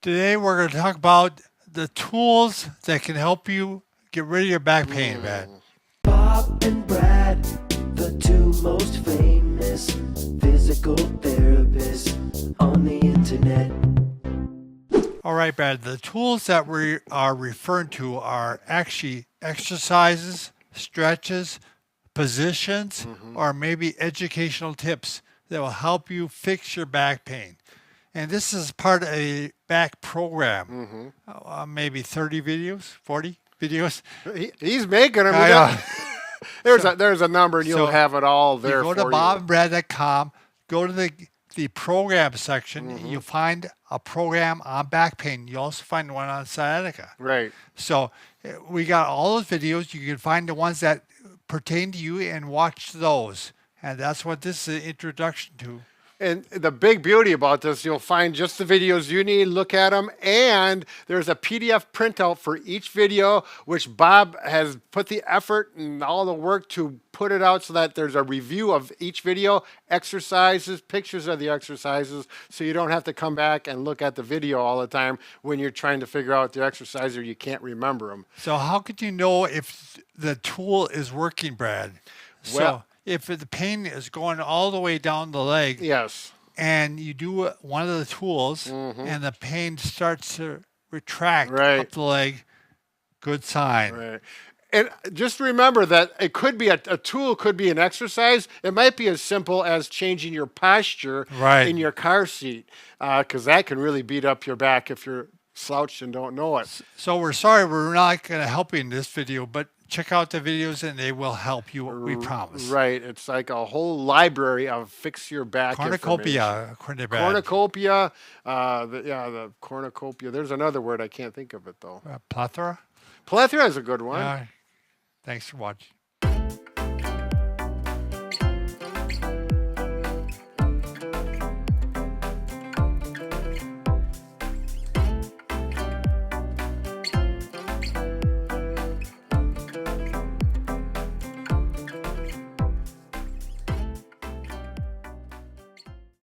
Today we're going to talk about the tools that can help you get rid of your back pain, man. Bob and Brad, the two most famous physical therapists on the internet. All right, Brad, the tools that we are referring to are actually exercises, stretches, positions, or maybe educational tips that will help you fix your back pain. And this is part of a back program, maybe 30 videos, 40 videos. He's making them. There's a number, and you'll have it all there You go to for bobandbrad.com, go to the program section, you'll find a program on back pain. You also find one on sciatica. Right. So we got all those videos. You can find the ones that pertain to you and watch those. And that's what this is an introduction to. And the big beauty about this, you'll find just the videos you need, look at them, and there's a PDF printout for each video, which Bob has put the effort and all the work to put it out so that there's a review of each video, exercises, pictures of the exercises, so you don't have to come back and look at the video all the time when you're trying to figure out the exercise or you can't remember them. So how could you know if the tool is working, Brad? Well, if the pain is going all the way down the leg, yes, and you do one of the tools, and the pain starts to retract Right. up the leg, good sign. right. And just remember that it could be a tool, could be an exercise. It might be as simple as changing your posture Right. in your car seat, because that can really beat up your back if you're slouched and don't know it. So we're sorry we're not going to help you in this video, but check out the videos and they will help you, we promise. Right. It's like a whole library of fix your back Cornucopia. Cornucopia. The cornucopia. There's another word. I can't think of it, though. Plethora. Plethora is a good one. Thanks for watching.